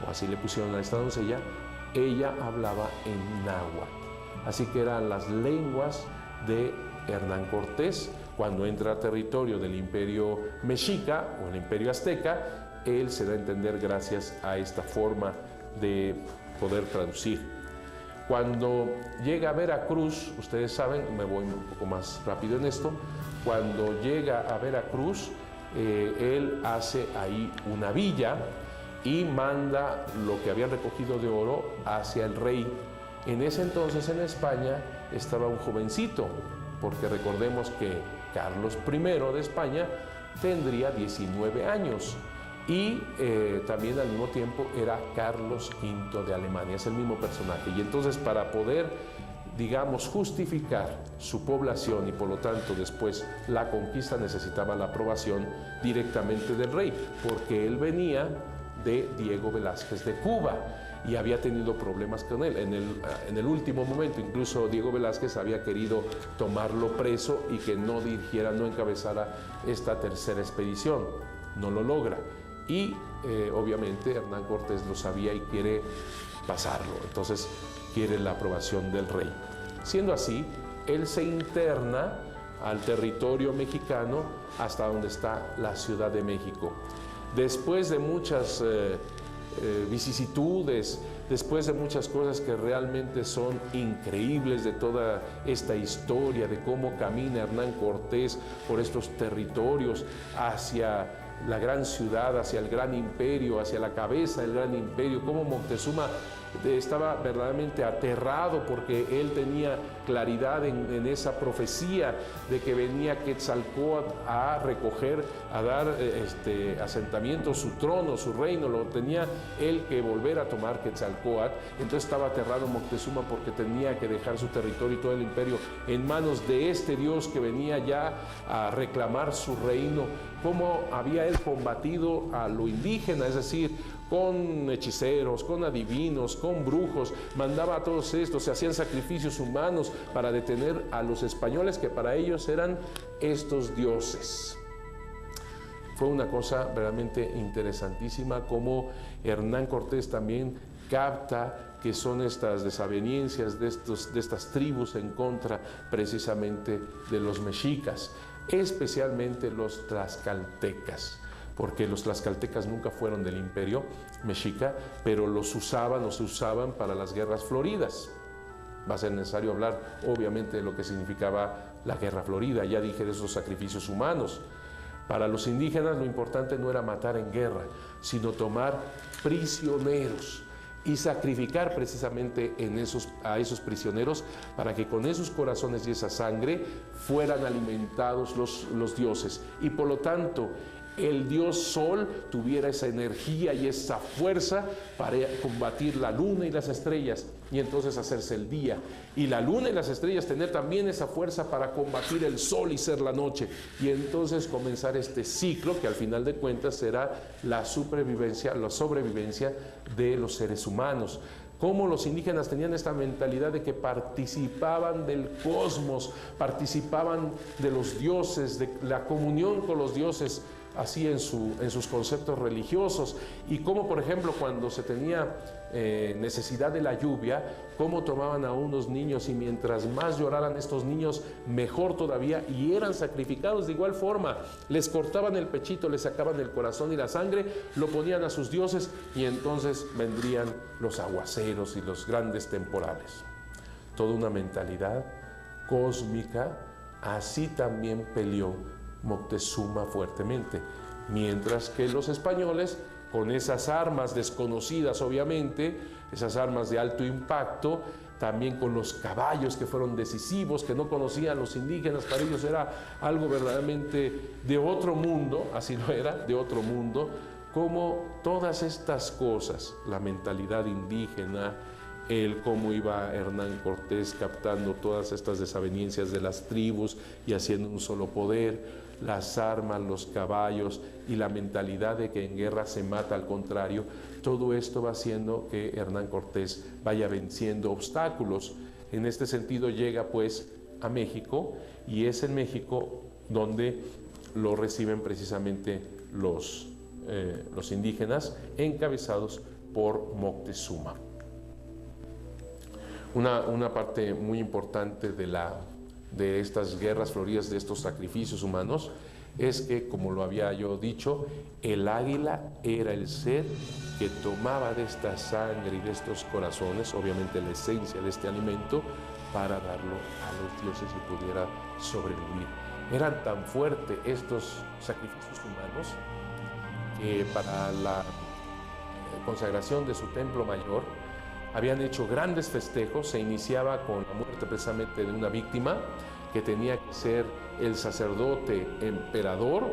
o así le pusieron a esta doncella, ella hablaba en náhuatl. Así que eran las lenguas de Hernán Cortés. Cuando entra a territorio del imperio mexica o el imperio azteca, él se da a entender gracias a esta forma de poder traducir. Cuando llega a Veracruz, ustedes saben, me voy un poco más rápido en esto, cuando llega a Veracruz, él hace ahí una villa y manda lo que habían recogido de oro hacia el rey. En ese entonces en España estaba un jovencito, porque recordemos que Carlos I de España tendría 19 años y también al mismo tiempo era Carlos V de Alemania, es el mismo personaje. Y entonces para poder, digamos, justificar su población y por lo tanto después la conquista necesitaba la aprobación directamente del rey, porque él venía de Diego Velázquez de Cuba y había tenido problemas con él. En el último momento, incluso Diego Velázquez había querido tomarlo preso y que no dirigiera, no encabezara esta tercera expedición. No lo logra. Y obviamente Hernán Cortés lo sabía y quiere pasarlo. Entonces quiere la aprobación del rey. Siendo así, él se interna al territorio mexicano hasta donde está la Ciudad de México. Después de muchas vicisitudes, después de muchas cosas que realmente son increíbles de toda esta historia, de cómo camina Hernán Cortés por estos territorios hacia la gran ciudad, hacia el gran imperio, hacia la cabeza del gran imperio, cómo Moctezuma estaba verdaderamente aterrado porque él tenía claridad en esa profecía de que venía Quetzalcóatl a recoger, a dar asentamiento, su trono, su reino, lo tenía él que volver a tomar Quetzalcóatl. Entonces estaba aterrado Moctezuma porque tenía que dejar su territorio y todo el imperio en manos de este Dios que venía ya a reclamar su reino. Cómo había él combatido a lo indígena, es decir, con hechiceros, con adivinos, con brujos, mandaba a todos estos, se hacían sacrificios humanos para detener a los españoles que para ellos eran estos dioses. Fue una cosa realmente interesantísima como Hernán Cortés también capta que son estas desavenencias de estas tribus en contra precisamente de los mexicas, especialmente los tlaxcaltecas, porque los tlaxcaltecas nunca fueron del imperio mexica, pero los usaban o se usaban para las guerras floridas. Va a ser necesario hablar obviamente de lo que significaba la guerra florida, ya dije de esos sacrificios humanos. Para los indígenas lo importante no era matar en guerra, sino tomar prisioneros y sacrificar precisamente a esos prisioneros para que con esos corazones y esa sangre fueran alimentados los dioses. Y por lo tanto, el dios Sol tuviera esa energía y esa fuerza para combatir la luna y las estrellas y entonces hacerse el día. Y la luna y las estrellas tener también esa fuerza para combatir el sol y ser la noche. Y entonces comenzar este ciclo que al final de cuentas será la sobrevivencia de los seres humanos. Cómo los indígenas tenían esta mentalidad de que participaban del cosmos, participaban de los dioses, de la comunión con los dioses, así en sus conceptos religiosos, y cómo, por ejemplo, cuando se tenía necesidad de la lluvia, cómo tomaban a unos niños y mientras más lloraran estos niños, mejor todavía, y eran sacrificados de igual forma. Les cortaban el pechito, les sacaban el corazón y la sangre, lo ponían a sus dioses y entonces vendrían los aguaceros y los grandes temporales. Toda una mentalidad cósmica, así también peleó Moctezuma fuertemente, mientras que los españoles, con esas armas desconocidas obviamente, esas armas de alto impacto, también con los caballos que fueron decisivos, que no conocían los indígenas, para ellos era algo verdaderamente de otro mundo, así lo era, de otro mundo, como todas estas cosas, la mentalidad indígena, el cómo iba Hernán Cortés captando todas estas desavenencias de las tribus y haciendo un solo poder, las armas, los caballos y la mentalidad de que en guerra se mata al contrario, todo esto va haciendo que Hernán Cortés vaya venciendo obstáculos. En este sentido llega pues a México y es en México donde lo reciben precisamente los indígenas encabezados por Moctezuma. Una parte muy importante de estas guerras floridas, de estos sacrificios humanos, es que, como lo había yo dicho, el águila era el ser que tomaba de esta sangre y de estos corazones, obviamente la esencia de este alimento, para darlo a los dioses y pudiera sobrevivir. Eran tan fuertes estos sacrificios humanos que para la consagración de su templo mayor habían hecho grandes festejos. Se iniciaba con la muerte precisamente de una víctima que tenía que ser el sacerdote emperador,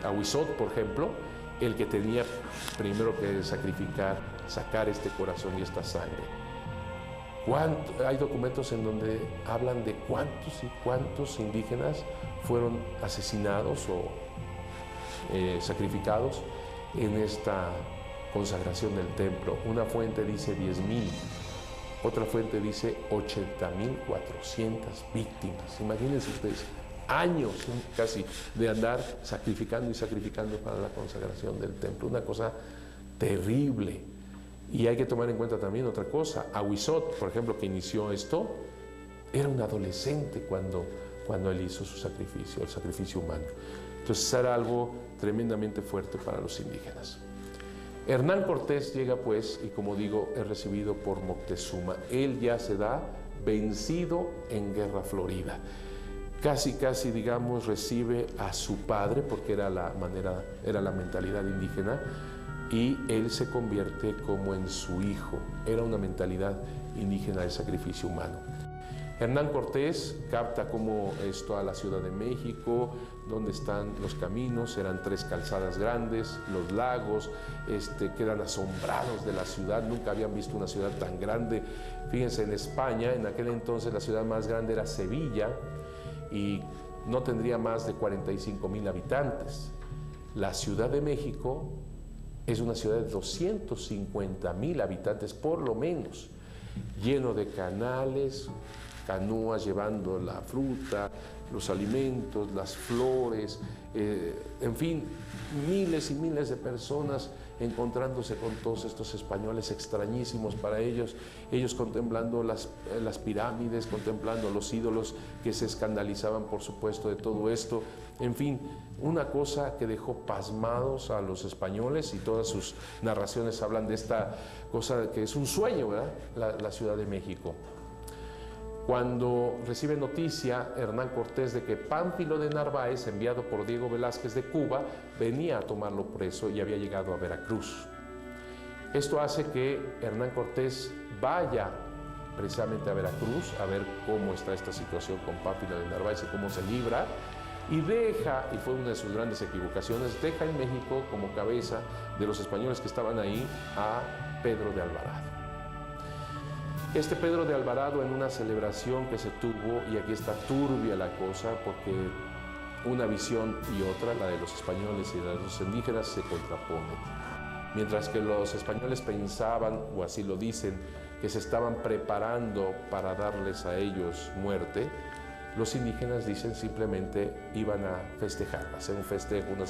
Ahuizot, por ejemplo, el que tenía primero que sacar este corazón y esta sangre. Hay documentos en donde hablan de cuántos y cuántos indígenas fueron asesinados o sacrificados en esta consagración del templo. Una fuente dice 10,000, otra fuente dice 80,400 víctimas. Imagínense ustedes, años casi de andar sacrificando y sacrificando para la consagración del templo. Una cosa terrible. Y hay que tomar en cuenta también otra cosa. Ahuizot, por ejemplo, que inició esto, era un adolescente cuando él hizo su sacrificio, el sacrificio humano. Entonces era algo tremendamente fuerte para los indígenas. Hernán Cortés llega pues, y como digo, es recibido por Moctezuma. Él ya se da vencido en Guerra Florida. Casi, digamos, recibe a su padre, porque era la mentalidad indígena, y él se convierte como en su hijo. Era una mentalidad indígena del sacrificio humano. Hernán Cortés capta cómo es toda la Ciudad de México, donde están los caminos, eran 3 calzadas grandes, los lagos, quedan asombrados de la ciudad, nunca habían visto una ciudad tan grande. Fíjense, en España, en aquel entonces la ciudad más grande era Sevilla y no tendría más de 45,000 habitantes. La Ciudad de México es una ciudad de 250,000 habitantes, por lo menos, lleno de canales, canoas llevando la fruta, los alimentos, las flores, en fin, miles y miles de personas encontrándose con todos estos españoles extrañísimos para ellos contemplando las pirámides, contemplando los ídolos que se escandalizaban, por supuesto, de todo esto. En fin, una cosa que dejó pasmados a los españoles, y todas sus narraciones hablan de esta cosa que es un sueño, ¿verdad? La Ciudad de México. Cuando recibe noticia Hernán Cortés de que Pánfilo de Narváez, enviado por Diego Velázquez de Cuba, venía a tomarlo preso y había llegado a Veracruz. Esto hace que Hernán Cortés vaya precisamente a Veracruz a ver cómo está esta situación con Pánfilo de Narváez y cómo se libra, y fue una de sus grandes equivocaciones, deja en México como cabeza de los españoles que estaban ahí a Pedro de Alvarado. Este Pedro de Alvarado, en una celebración que se tuvo, y aquí está turbia la cosa, porque una visión y otra, la de los españoles y la de los indígenas, se contraponen. Mientras que los españoles pensaban, o así lo dicen, que se estaban preparando para darles a ellos muerte, los indígenas dicen simplemente iban a festejar, a hacer un festejo, una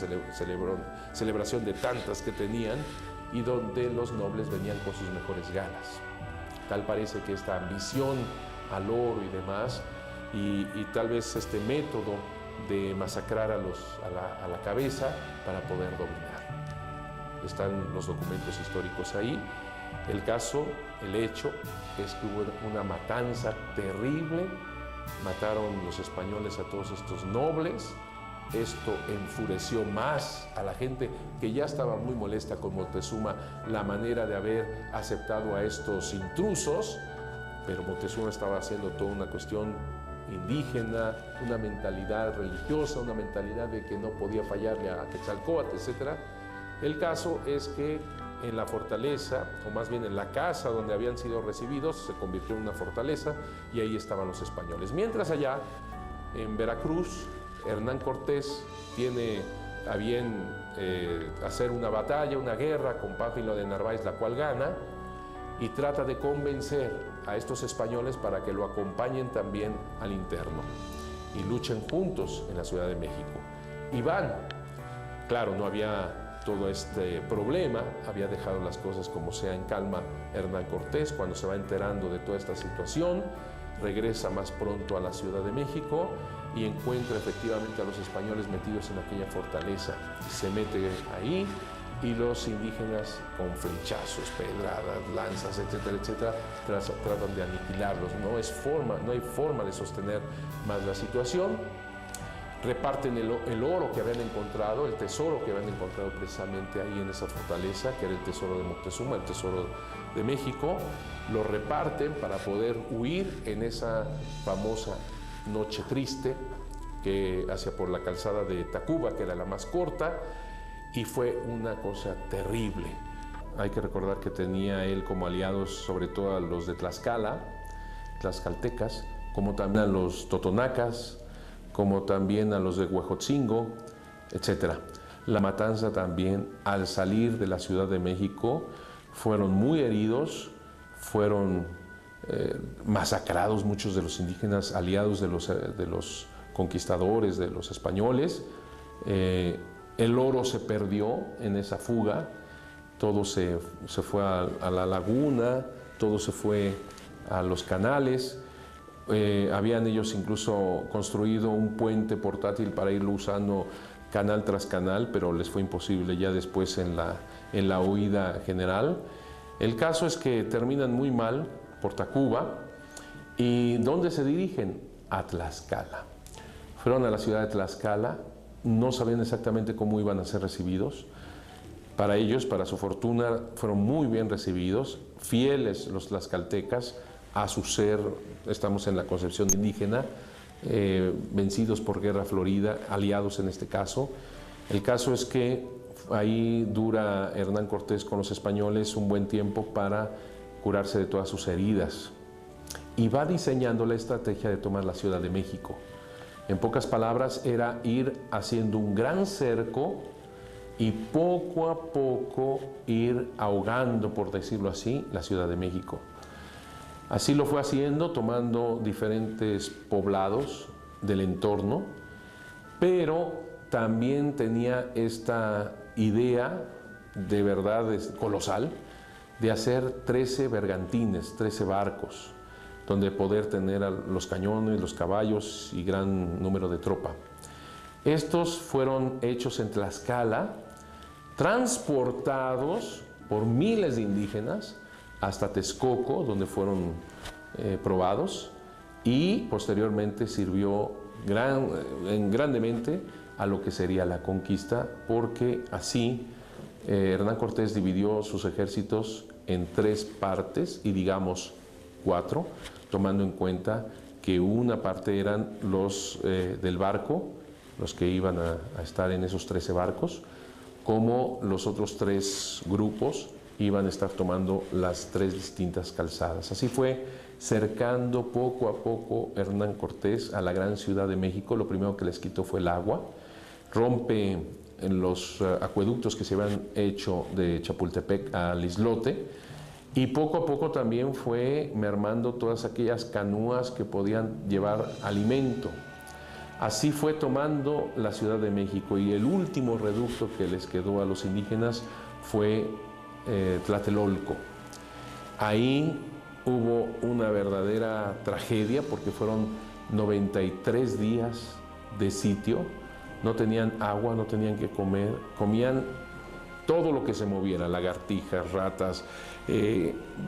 celebración de tantas que tenían, y donde los nobles venían con sus mejores galas. Tal parece que esta ambición al oro y demás, y tal vez este método de masacrar a la cabeza para poder dominar. Están los documentos históricos ahí. El hecho es que hubo una matanza terrible, mataron los españoles a todos estos nobles. Esto enfureció más a la gente que ya estaba muy molesta con Moctezuma, la manera de haber aceptado a estos intrusos, pero Moctezuma estaba haciendo toda una cuestión indígena, una mentalidad religiosa, una mentalidad de que no podía fallarle a Quetzalcóatl, etc. El caso es que en la fortaleza, o más bien en la casa donde habían sido recibidos, se convirtió en una fortaleza y ahí estaban los españoles. Mientras allá, en Veracruz, Hernán Cortés tiene a bien hacer una batalla, una guerra con Pánfilo de Narváez, la cual gana, y trata de convencer a estos españoles para que lo acompañen también al interno y luchen juntos en la Ciudad de México. Y van, claro, no había todo este problema. Había dejado las cosas como sea en calma Hernán Cortés. Cuando se va enterando de toda esta situación, regresa más pronto a la Ciudad de México y encuentra efectivamente a los españoles metidos en aquella fortaleza. Se mete ahí y los indígenas con flechazos, pedradas, lanzas, etcétera, etcétera, tratan de aniquilarlos. No hay forma de sostener más la situación. Reparten el oro que habían encontrado, el tesoro que habían encontrado precisamente ahí en esa fortaleza, que era el tesoro de Moctezuma, el tesoro de México. Lo reparten para poder huir en esa famosa noche triste que hacia por la calzada de Tacuba, que era la más corta, y fue una cosa terrible. Hay que recordar que tenía él como aliados sobre todo a los de Tlaxcala, tlaxcaltecas, como también a los totonacas, como también a los de Huejotzingo, etc. La matanza también, al salir de la Ciudad de México, fueron muy heridos, fueron masacrados muchos de los indígenas aliados de los conquistadores, de los españoles. El oro se perdió en esa fuga, todo se fue a la laguna, todo se fue a los canales. Habían ellos incluso construido un puente portátil para irlo usando canal tras canal, pero les fue imposible ya después en la huida general. El caso es que terminan muy mal por Tacuba. ¿Y dónde se dirigen? A Tlaxcala. Fueron a la ciudad de Tlaxcala, no sabían exactamente cómo iban a ser recibidos. Para ellos, para su fortuna, fueron muy bien recibidos, fieles los tlaxcaltecas a su ser, estamos en la concepción indígena, vencidos por guerra florida, aliados en este caso. El caso es que ahí dura Hernán Cortés con los españoles un buen tiempo para curarse de todas sus heridas y va diseñando la estrategia de tomar la Ciudad de México. En pocas palabras, era ir haciendo un gran cerco y poco a poco ir ahogando, por decirlo así, la Ciudad de México. Así lo fue haciendo, tomando diferentes poblados del entorno, pero también tenía esta idea de verdad colosal de hacer 13 bergantines, 13 barcos, donde poder tener los cañones, los caballos y gran número de tropa. Estos fueron hechos en Tlaxcala, transportados por miles de indígenas hasta Texcoco, donde fueron probados, y posteriormente sirvió grandemente a lo que sería la conquista, porque así Hernán Cortés dividió sus ejércitos en 3 partes, y digamos 4, tomando en cuenta que una parte eran los del barco, los que iban a estar en esos 13 barcos, como los otros 3 grupos iban a estar tomando las 3 distintas calzadas. Así fue cercando poco a poco Hernán Cortés a la gran Ciudad de México. Lo primero que les quitó fue el agua, rompe en los acueductos que se habían hecho de Chapultepec al Islote, y poco a poco también fue mermando todas aquellas canoas que podían llevar alimento. Así fue tomando la Ciudad de México, y el último reducto que les quedó a los indígenas fue Tlatelolco. Ahí hubo una verdadera tragedia porque fueron 93 días de sitio, no tenían agua, no tenían que comer, comían todo lo que se moviera, lagartijas, ratas,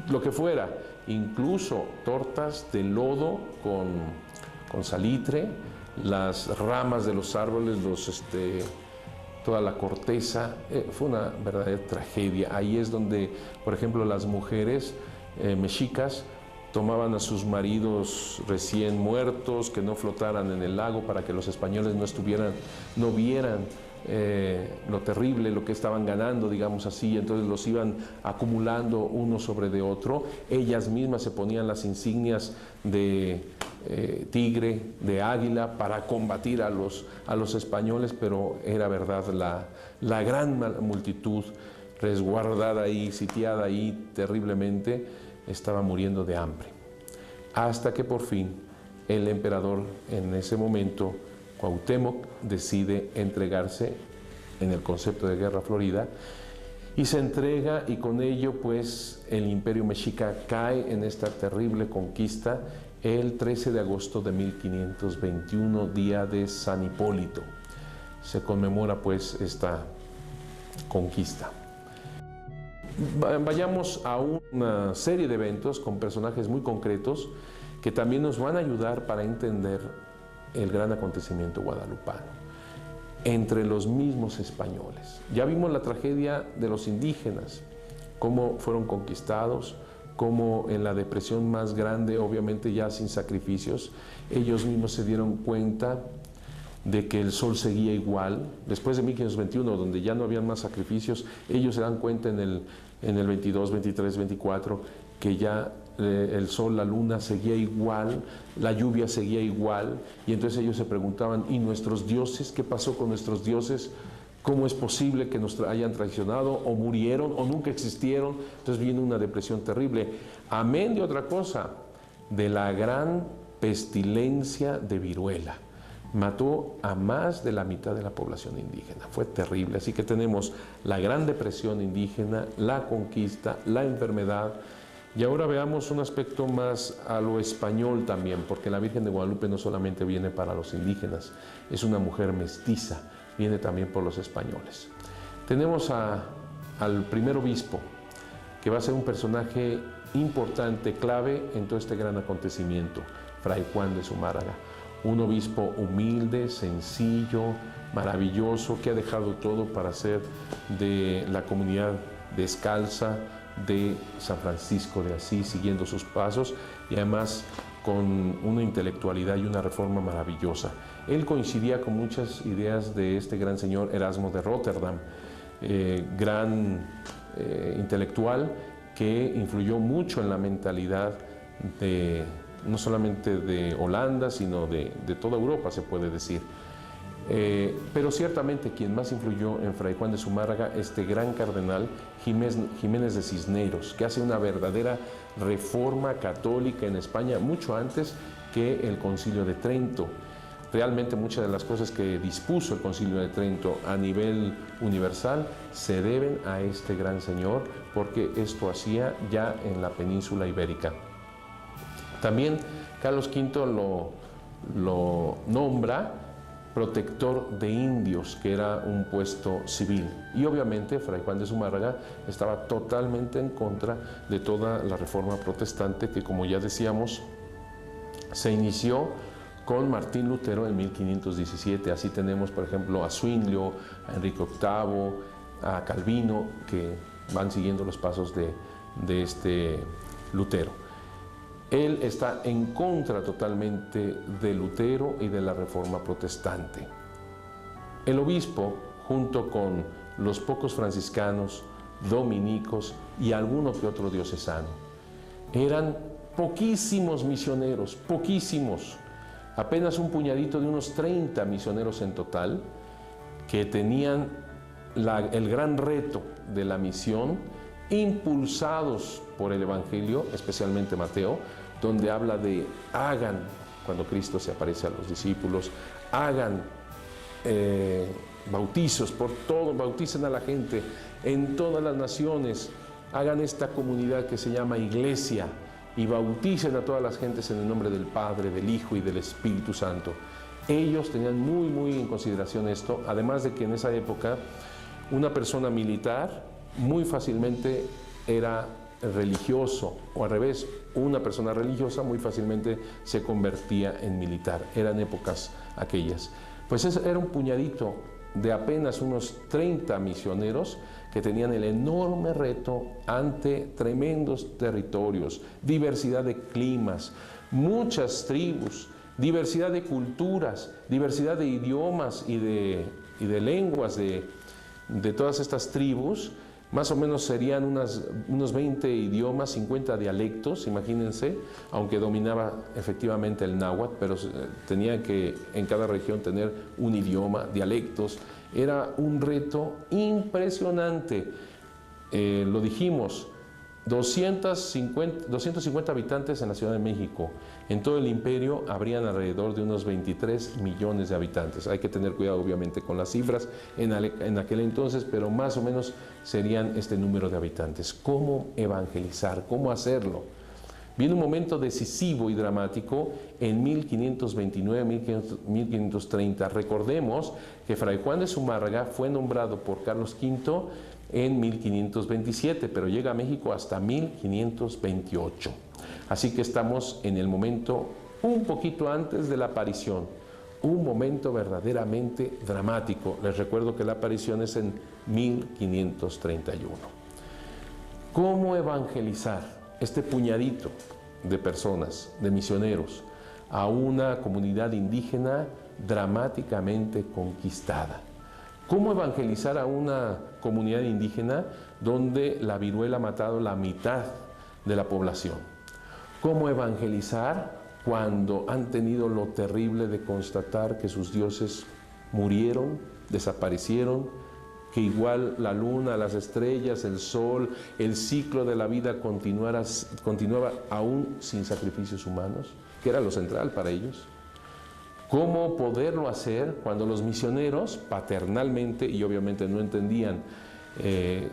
lo que fuera, incluso tortas de lodo con salitre, las ramas de los árboles, toda la corteza. Fue una verdadera tragedia. Ahí es donde, por ejemplo, las mujeres mexicas tomaban a sus maridos recién muertos, que no flotaran en el lago, para que los españoles no vieran lo terrible, lo que estaban ganando, digamos así. Entonces los iban acumulando uno sobre de otro. Ellas mismas se ponían las insignias de tigre, de águila, para combatir a los españoles, pero era verdad, la gran multitud resguardada ahí, sitiada ahí terriblemente, estaba muriendo de hambre. Hasta que por fin el emperador, en ese momento, Cuauhtémoc, decide entregarse en el concepto de Guerra Florida, y se entrega, y con ello pues el Imperio Mexica cae en esta terrible conquista el 13 de agosto de 1521, día de San Hipólito. Se conmemora pues esta conquista. Vayamos a una serie de eventos con personajes muy concretos que también nos van a ayudar para entender el gran acontecimiento guadalupano entre los mismos españoles. Ya vimos la tragedia de los indígenas, cómo fueron conquistados, cómo en la depresión más grande, obviamente ya sin sacrificios, ellos mismos se dieron cuenta de que el sol seguía igual. Después de 1521, donde ya no habían más sacrificios, ellos se dan cuenta en el 22, 23, 24, que ya el sol, la luna seguía igual, la lluvia seguía igual, y entonces ellos se preguntaban, ¿y nuestros dioses? ¿Qué pasó con nuestros dioses? ¿Cómo es posible que nos hayan traicionado, o murieron, o nunca existieron? Entonces viene una depresión terrible. Amén de otra cosa, de la gran pestilencia de viruela. Mató a más de la mitad de la población indígena. Fue terrible. Así que tenemos la gran depresión indígena, la conquista, la enfermedad. Y ahora veamos un aspecto más a lo español también, porque la Virgen de Guadalupe no solamente viene para los indígenas, es una mujer mestiza, viene también por los españoles. Tenemos al primer obispo, que va a ser un personaje importante, clave en todo este gran acontecimiento, Fray Juan de Zumárraga. Un obispo humilde, sencillo, maravilloso, que ha dejado todo para ser de la comunidad descalza de San Francisco de Asís, siguiendo sus pasos, y además con una intelectualidad y una reforma maravillosa. Él coincidía con muchas ideas de este gran señor Erasmo de Rotterdam, gran intelectual que influyó mucho en la mentalidad no solamente de Holanda, sino de toda Europa, se puede decir. Pero ciertamente quien más influyó en Fray Juan de Zumárraga, este gran cardenal Jiménez de Cisneros, que hace una verdadera reforma católica en España mucho antes que el Concilio de Trento. Realmente muchas de las cosas que dispuso el Concilio de Trento a nivel universal se deben a este gran señor, porque esto hacía ya en la península ibérica. También Carlos V lo nombra protector de indios, que era un puesto civil. Y obviamente Fray Juan de Zumárraga estaba totalmente en contra de toda la reforma protestante que, como ya decíamos, se inició con Martín Lutero en 1517. Así tenemos, por ejemplo, a Zwinglio, a Enrique VIII, a Calvino, que van siguiendo los pasos de este Lutero. Él está en contra totalmente de Lutero y de la reforma protestante. El obispo, junto con los pocos franciscanos, dominicos y alguno que otro diocesano, eran poquísimos misioneros, poquísimos, apenas un puñadito de unos 30 misioneros en total, que tenían el gran reto de la misión, impulsados por el Evangelio, especialmente Mateo, donde habla de hagan, cuando Cristo se aparece a los discípulos, hagan bautizos por todo, bauticen a la gente en todas las naciones, hagan esta comunidad que se llama iglesia y bauticen a todas las gentes en el nombre del Padre, del Hijo y del Espíritu Santo. Ellos tenían muy en consideración esto, además de que en esa época una persona militar muy fácilmente era religioso, o al revés, una persona religiosa muy fácilmente se convertía en militar. Eran épocas aquellas. Pues era un puñadito de apenas unos 30 misioneros que tenían el enorme reto ante tremendos territorios, diversidad de climas, muchas tribus, diversidad de culturas, diversidad de idiomas y de lenguas de todas estas tribus. Más o menos serían unos 20 idiomas, 50 dialectos, imagínense, aunque dominaba efectivamente el náhuatl, pero tenía que en cada región tener un idioma, dialectos. Era un reto impresionante. Lo dijimos, 250 habitantes en la Ciudad de México. En todo el imperio habrían alrededor de unos 23 millones de habitantes. Hay que tener cuidado obviamente con las cifras en aquel entonces, pero más o menos serían este número de habitantes. ¿Cómo evangelizar? ¿Cómo hacerlo? Viene un momento decisivo y dramático en 1529-1530. Recordemos que Fray Juan de Zumárraga fue nombrado por Carlos V en 1527, pero llega a México hasta 1528. Así que estamos en el momento un poquito antes de la aparición, un momento verdaderamente dramático. Les recuerdo que la aparición es en 1531. ¿Cómo evangelizar este puñadito de personas, de misioneros, a una comunidad indígena dramáticamente conquistada? ¿Cómo evangelizar a una comunidad indígena donde la viruela ha matado la mitad de la población? ¿Cómo evangelizar cuando han tenido lo terrible de constatar que sus dioses murieron, desaparecieron, que igual la luna, las estrellas, el sol, el ciclo de la vida continuaba aún sin sacrificios humanos, que era lo central para ellos? ¿Cómo poderlo hacer cuando los misioneros paternalmente, y obviamente no entendían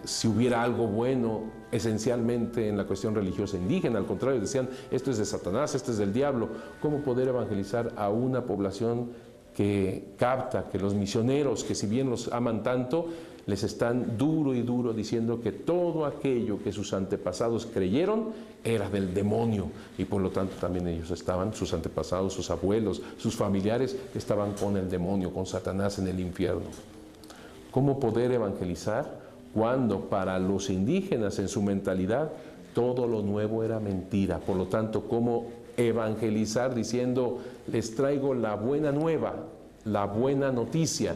si hubiera algo bueno esencialmente en la cuestión religiosa indígena? Al contrario, decían, esto es de Satanás, esto es del diablo. ¿Cómo poder evangelizar a una población que capta que los misioneros, que si bien los aman tanto, les están duro y duro diciendo que todo aquello que sus antepasados creyeron era del demonio, y por lo tanto también ellos estaban, sus antepasados, sus abuelos, sus familiares estaban con el demonio, con Satanás en el infierno? ¿Cómo poder evangelizar cuando para los indígenas en su mentalidad todo lo nuevo era mentira? Por lo tanto, ¿cómo evangelizar diciendo, les traigo la buena nueva, la buena noticia,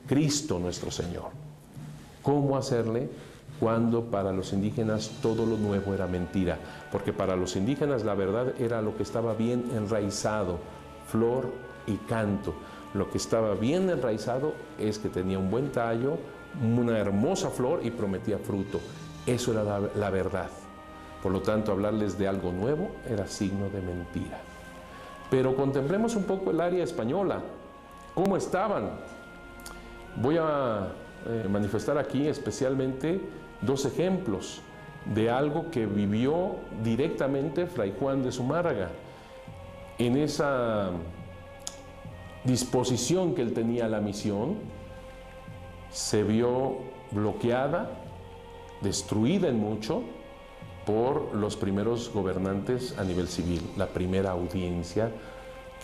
Cristo nuestro Señor? ¿Cómo hacerle cuando para los indígenas todo lo nuevo era mentira? Porque para los indígenas la verdad era lo que estaba bien enraizado, flor y canto. Lo que estaba bien enraizado es que tenía un buen tallo, una hermosa flor y prometía fruto. Eso era la verdad. Por lo tanto, hablarles de algo nuevo era signo de mentira. Pero contemplemos un poco el área española. ¿Cómo estaban? Voy a manifestar aquí especialmente dos ejemplos de algo que vivió directamente Fray Juan de Zumárraga. En esa disposición que él tenía a la misión, se vio bloqueada, destruida en mucho, por los primeros gobernantes a nivel civil, la primera audiencia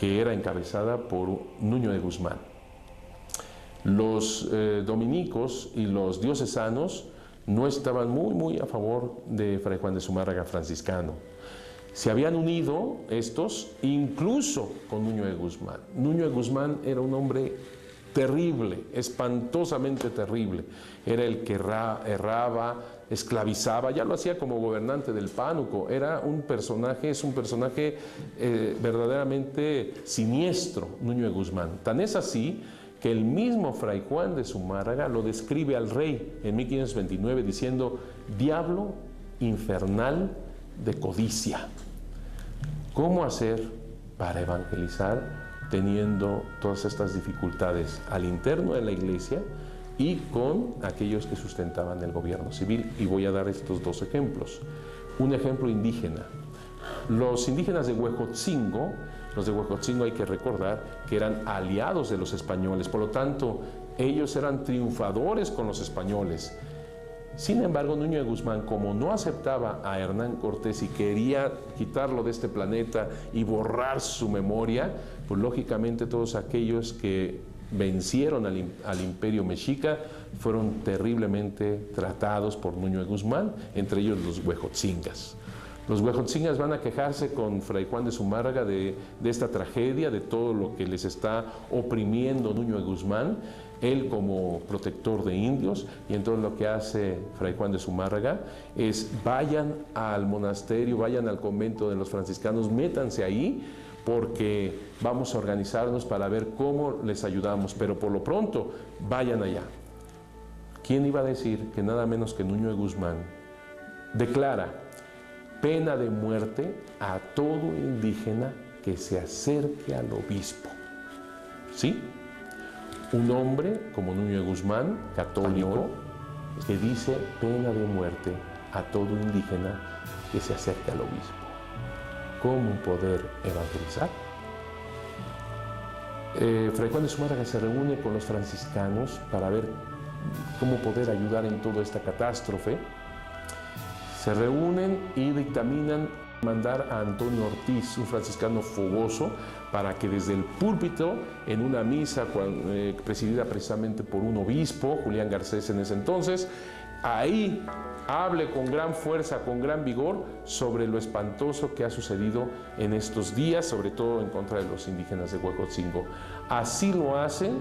que era encabezada por Nuño de Guzmán. Los dominicos y los diocesanos no estaban muy a favor de Fray Juan de Zumárraga franciscano. Se habían unido estos incluso con Nuño de Guzmán. Nuño de Guzmán era un hombre terrible, espantosamente terrible. Era el que erraba, esclavizaba, ya lo hacía como gobernante del Pánuco. Era un personaje, es un personaje verdaderamente siniestro, Nuño de Guzmán. Tan es así que el mismo Fray Juan de Zumárraga lo describe al rey en 1529 diciendo, diablo infernal de codicia. ¿Cómo hacer para evangelizar teniendo todas estas dificultades al interno de la iglesia y con aquellos que sustentaban el gobierno civil? Y voy a dar estos dos ejemplos. Un ejemplo indígena. Los indígenas de Huejotzingo, hay que recordar que eran aliados de los españoles, por lo tanto, ellos eran triunfadores con los españoles. Sin embargo, Nuño de Guzmán, como no aceptaba a Hernán Cortés y quería quitarlo de este planeta y borrar su memoria, pues lógicamente todos aquellos que vencieron al imperio mexica fueron terriblemente tratados por Nuño de Guzmán, entre ellos los huejotzingas. Los huejotzingas van a quejarse con Fray Juan de Zumárraga de esta tragedia, de todo lo que les está oprimiendo Nuño de Guzmán, él como protector de indios, y entonces lo que hace Fray Juan de Zumárraga es vayan al monasterio, vayan al convento de los franciscanos, métanse ahí, porque vamos a organizarnos para ver cómo les ayudamos, pero por lo pronto vayan allá. ¿Quién iba a decir que nada menos que Nuño de Guzmán declara pena de muerte a todo indígena que se acerque al obispo. ¿Sí? Un hombre como Nuño de Guzmán, católico, que dice pena de muerte a todo indígena que se acerque al obispo. ¿Cómo poder evangelizar? Fray Juan de Zumárraga se reúne con los franciscanos para ver cómo poder ayudar en toda esta catástrofe. Se reúnen y dictaminan mandar a Antonio Ortiz, un franciscano fogoso, para que desde el púlpito, en una misa presidida precisamente por un obispo, Julián Garcés en ese entonces, ahí hable con gran fuerza, con gran vigor, sobre lo espantoso que ha sucedido en estos días, sobre todo en contra de los indígenas de Huejotzingo. Así lo hacen,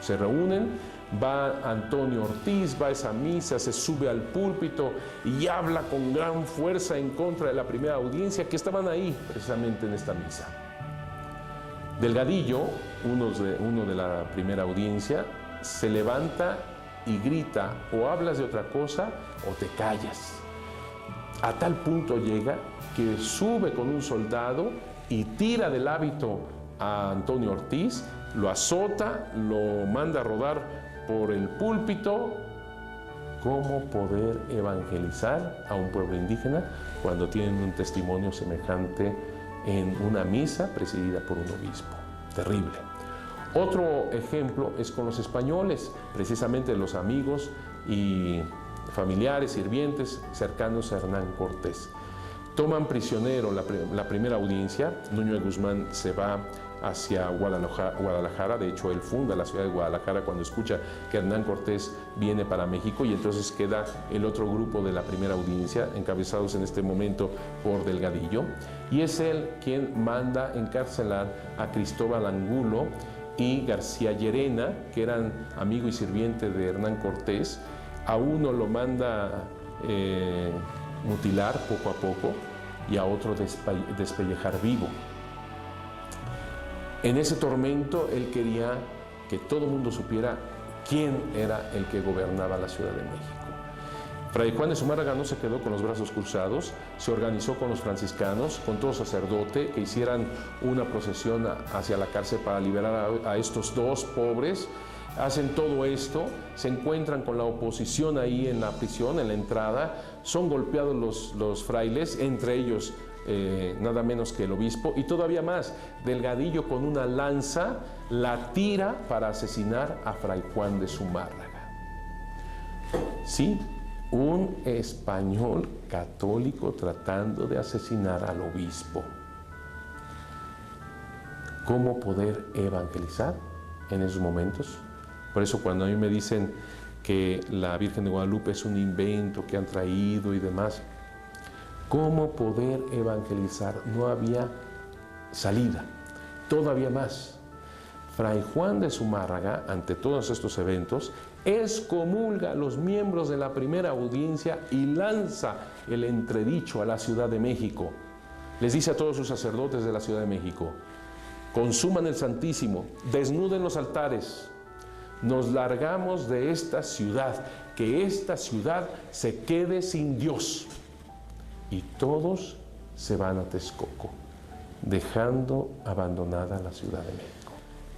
se reúnen, va Antonio Ortiz, va a esa misa, se sube al púlpito y habla con gran fuerza en contra de la primera audiencia, que estaban ahí precisamente en esta misa. Delgadillo, uno de la primera audiencia, se levanta y grita: o hablas de otra cosa o te callas. A tal punto llega que sube con un soldado y tira del hábito a Antonio Ortiz, lo azota, lo manda a rodar por el púlpito. ¿Cómo poder evangelizar a un pueblo indígena cuando tienen un testimonio semejante en una misa presidida por un obispo? Terrible. Otro ejemplo es con los españoles, precisamente los amigos y familiares, sirvientes cercanos a Hernán Cortés. Toman prisionero la primera audiencia. Nuño de Guzmán se va hacia Guadalajara, de hecho él funda la ciudad de Guadalajara cuando escucha que Hernán Cortés viene para México, y entonces queda el otro grupo de la primera audiencia, encabezados en este momento por Delgadillo, y es él quien manda encarcelar a Cristóbal Angulo y García Llerena, que eran amigo y sirviente de Hernán Cortés. A uno lo manda mutilar poco a poco y a otro despellejar vivo. En ese tormento él quería que todo el mundo supiera quién era el que gobernaba la Ciudad de México. Fray Juan de Zumárraga no se quedó con los brazos cruzados, se organizó con los franciscanos, con todo sacerdote, que hicieran una procesión hacia la cárcel para liberar a estos dos pobres. Hacen todo esto, se encuentran con la oposición ahí en la prisión, en la entrada, son golpeados los frailes, entre ellos nada menos que el obispo, y todavía más, Delgadillo con una lanza la tira para asesinar a Fray Juan de Zumárraga. Sí, un español católico tratando de asesinar al obispo. ¿Cómo poder evangelizar en esos momentos? Por eso cuando a mí me dicen que la Virgen de Guadalupe es un invento que han traído y demás, ¿cómo poder evangelizar? No había salida, todavía más. Fray Juan de Zumárraga, ante todos estos eventos, excomulga a los miembros de la primera audiencia y lanza el entredicho a la Ciudad de México. Les dice a todos sus sacerdotes de la Ciudad de México: consuman el Santísimo, desnuden los altares, nos largamos de esta ciudad, que esta ciudad se quede sin Dios. Y todos se van a Texcoco, dejando abandonada la Ciudad de México.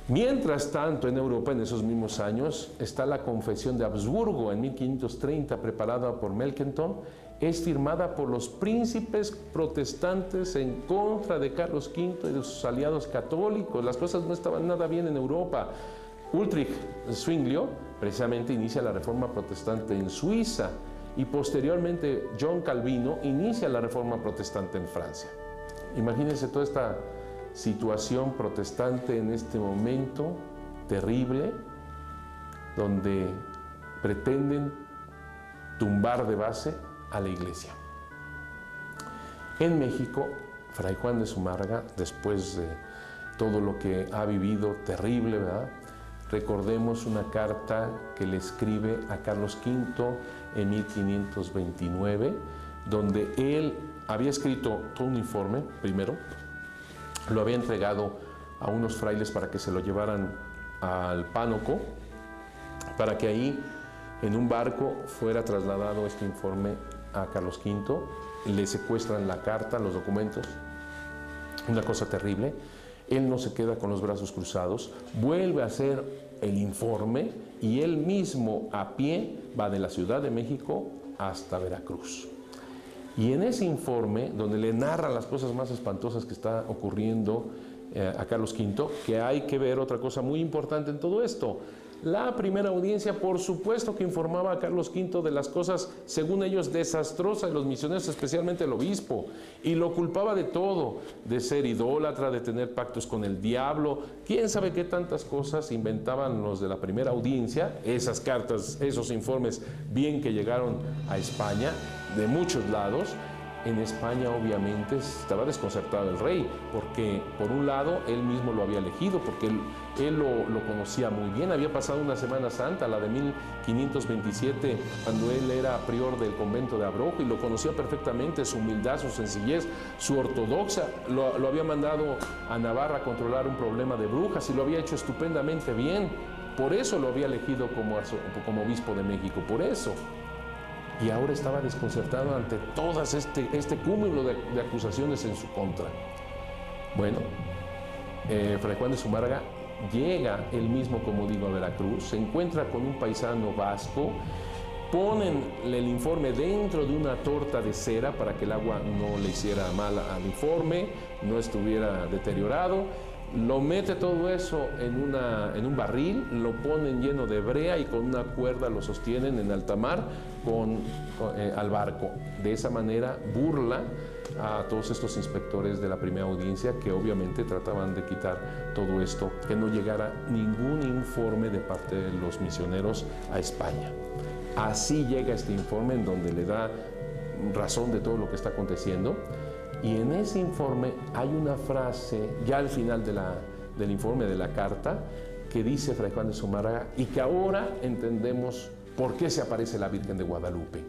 Mientras tanto, en Europa, en esos mismos años, está la Confesión de Habsburgo en 1530, preparada por Melanchthon. Es firmada por los príncipes protestantes en contra de Carlos V y de sus aliados católicos. Las cosas no estaban nada bien en Europa. Ulrich Zwinglio precisamente inicia la Reforma Protestante en Suiza, y posteriormente John Calvino inicia la Reforma Protestante en Francia. Imagínense toda esta situación protestante en este momento terrible, donde pretenden tumbar de base a la Iglesia. En México, Fray Juan de Zumárraga, después de todo lo que ha vivido terrible, ¿verdad?, recordemos una carta que le escribe a Carlos V en 1529, donde él había escrito todo un informe, primero, lo había entregado a unos frailes para que se lo llevaran al Pánuco, para que ahí, en un barco, fuera trasladado este informe a Carlos V, le secuestran la carta, los documentos, una cosa terrible. Él no se queda con los brazos cruzados, vuelve a hacer el informe y él mismo a pie va de la Ciudad de México hasta Veracruz. Y en ese informe, donde le narra las cosas más espantosas que está ocurriendo a Carlos V, que hay que ver otra cosa muy importante en todo esto. La primera audiencia, por supuesto que informaba a Carlos V de las cosas, según ellos, desastrosas de los misioneros, especialmente el obispo, y lo culpaba de todo, de ser idólatra, de tener pactos con el diablo, quién sabe qué tantas cosas inventaban los de la primera audiencia, esas cartas, esos informes, bien que llegaron a España, de muchos lados. En España obviamente estaba desconcertado el rey, porque por un lado él mismo lo había elegido, porque él lo conocía muy bien, había pasado una Semana Santa, la de 1527, cuando él era prior del convento de Abrojo, y lo conocía perfectamente, su humildad, su sencillez, su ortodoxia. Lo había mandado a Navarra a controlar un problema de brujas y lo había hecho estupendamente bien. Por eso lo había elegido como obispo de México, por eso. Y ahora estaba desconcertado ante todas este cúmulo de acusaciones en su contra. Bueno, Fray Juan de Zumárraga llega él mismo, como digo, a Veracruz, se encuentra con un paisano vasco, ponen el informe dentro de una torta de cera para que el agua no le hiciera mal al informe, no estuviera deteriorado. Lo mete todo eso en un barril, lo ponen lleno de brea y con una cuerda lo sostienen en alta mar al barco. De esa manera burla a todos estos inspectores de la primera audiencia, que obviamente trataban de quitar todo esto, que no llegara ningún informe de parte de los misioneros a España. Así llega este informe en donde le da razón de todo lo que está aconteciendo. Y en ese informe hay una frase, ya al final del informe, de la carta, que dice Fray Juan de Zumárraga, y que ahora entendemos por qué se aparece la Virgen de Guadalupe.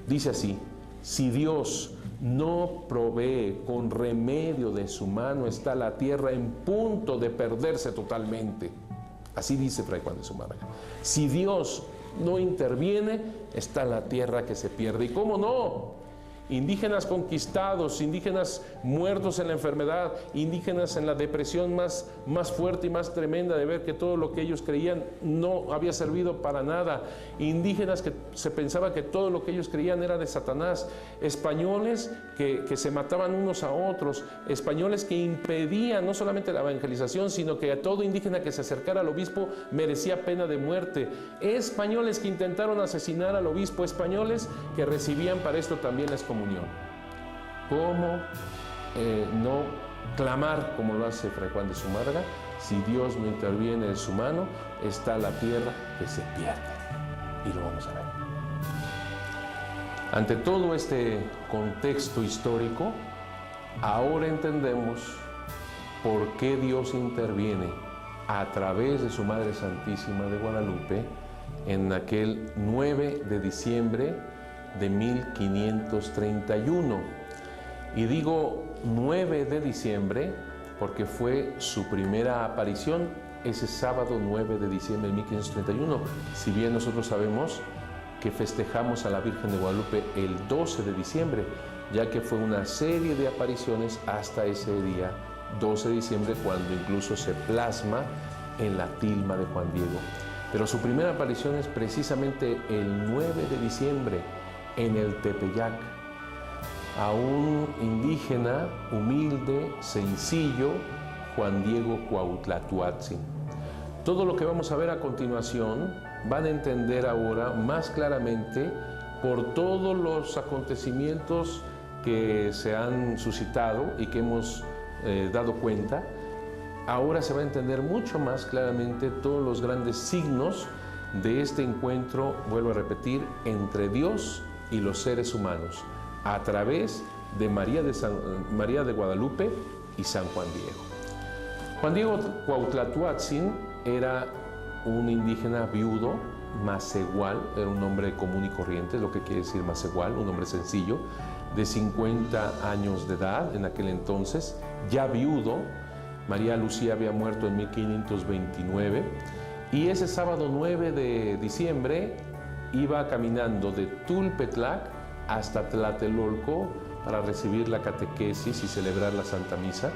Dice así: si Dios no provee con remedio de su mano, está la tierra en punto de perderse totalmente. Así dice Fray Juan de Zumárraga. Si Dios no interviene, está la tierra que se pierde. ¿Y cómo no? Indígenas conquistados, indígenas muertos en la enfermedad, indígenas en la depresión más fuerte y más tremenda de ver que todo lo que ellos creían no había servido para nada, indígenas que se pensaba que todo lo que ellos creían era de Satanás, españoles que se mataban unos a otros, españoles que impedían no solamente la evangelización, sino que a todo indígena que se acercara al obispo merecía pena de muerte, españoles que intentaron asesinar al obispo, españoles que recibían para esto también la excomunión. ¿Cómo no clamar como lo hace Fray Juan de Zumárraga? Si Dios no interviene de su mano, está la tierra que se pierde. Y lo vamos a ver. Ante todo este contexto histórico, ahora entendemos por qué Dios interviene a través de su Madre Santísima de Guadalupe en aquel 9 de diciembre de 1531. Y digo 9 de diciembre porque fue su primera aparición ese sábado 9 de diciembre de 1531. Si bien nosotros sabemos que festejamos a la Virgen de Guadalupe el 12 de diciembre, ya que fue una serie de apariciones hasta ese día, 12 de diciembre, cuando incluso se plasma en la tilma de Juan Diego. Pero su primera aparición es precisamente el 9 de diciembre, en el Tepeyac, a un indígena humilde, sencillo, Juan Diego Cuauhtlatoatzin. Todo lo que vamos a ver a continuación van a entender ahora más claramente por todos los acontecimientos que se han suscitado y que hemos dado cuenta. Ahora se va a entender mucho más claramente todos los grandes signos de este encuentro, vuelvo a repetir, entre Dios y los seres humanos, a través de María de Guadalupe y San Juan Diego. Juan Diego Cuauhtlatoatzin era un indígena viudo, macehual, era un hombre común y corriente, lo que quiere decir macehual, un hombre sencillo, de 50 años de edad en aquel entonces, ya viudo. María Lucía había muerto en 1529, y ese sábado 9 de diciembre iba caminando de Tulpetlac hasta Tlatelolco para recibir la catequesis y celebrar la Santa Misa.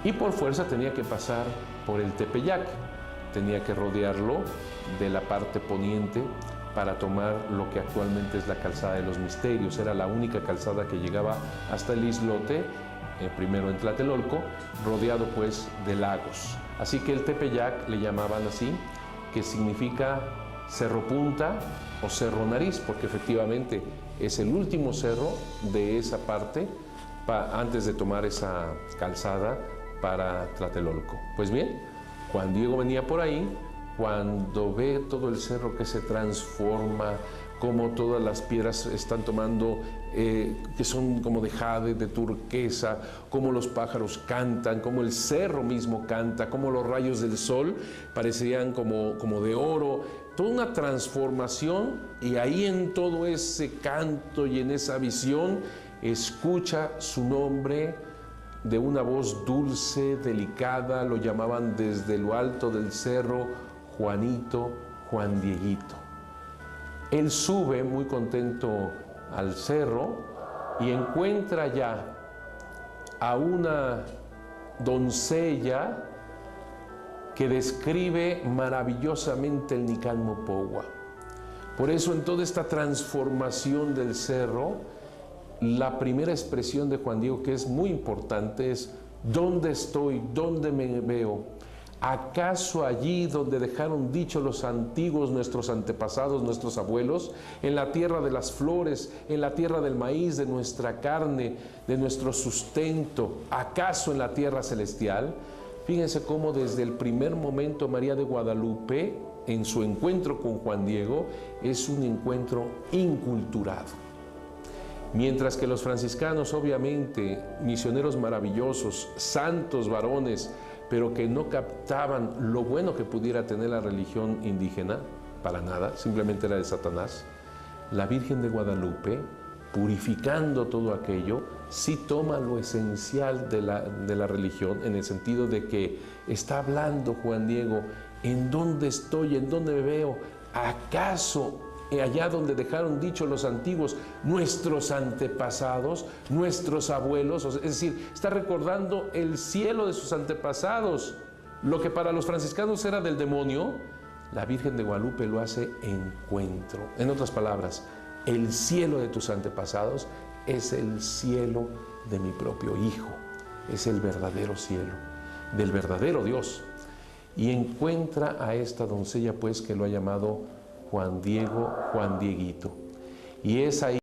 Y por fuerza tenía que pasar por el Tepeyac, tenía que rodearlo de la parte poniente para tomar lo que actualmente es la calzada de los Misterios. Era la única calzada que llegaba hasta el islote, primero en Tlatelolco, rodeado pues de lagos. Así que el Tepeyac le llamaban así, que significa Cerro Punta o Cerro Nariz, porque efectivamente es el último cerro de esa parte antes de tomar esa calzada para Tlatelolco. Pues bien, Juan Diego venía por ahí, cuando ve todo el cerro que se transforma, como todas las piedras están tomando, que son como de jade, de turquesa, como los pájaros cantan, como el cerro mismo canta, como los rayos del sol parecían como de oro, toda una transformación, y ahí en todo ese canto y en esa visión escucha su nombre de una voz dulce, delicada, lo llamaban desde lo alto del cerro Juanito, Juan Dieguito. Él sube muy contento al cerro y encuentra ya a una doncella que describe maravillosamente el Nican Mopogua. Por eso en toda esta transformación del cerro, la primera expresión de Juan Diego, que es muy importante, es ¿dónde estoy? ¿Dónde me veo? ¿Acaso allí donde dejaron dicho los antiguos, nuestros antepasados, nuestros abuelos, en la tierra de las flores, en la tierra del maíz, de nuestra carne, de nuestro sustento, acaso en la tierra celestial? Fíjense cómo desde el primer momento María de Guadalupe, en su encuentro con Juan Diego, es un encuentro inculturado. Mientras que los franciscanos, obviamente, misioneros maravillosos, santos varones, pero que no captaban lo bueno que pudiera tener la religión indígena, para nada, simplemente era de Satanás, la Virgen de Guadalupe, purificando todo aquello, sí toma lo esencial de la religión, en el sentido de que está hablando Juan Diego, ¿en dónde estoy? ¿En dónde me veo? ¿Acaso allá donde dejaron dicho los antiguos, nuestros antepasados, nuestros abuelos? Es decir, está recordando el cielo de sus antepasados. Lo que para los franciscanos era del demonio, la Virgen de Guadalupe lo hace encuentro. En otras palabras, el cielo de tus antepasados es el cielo de mi propio Hijo, es el verdadero cielo, del verdadero Dios. Y encuentra a esta doncella, pues, que lo ha llamado Juan Diego, Juan Dieguito. Y es ahí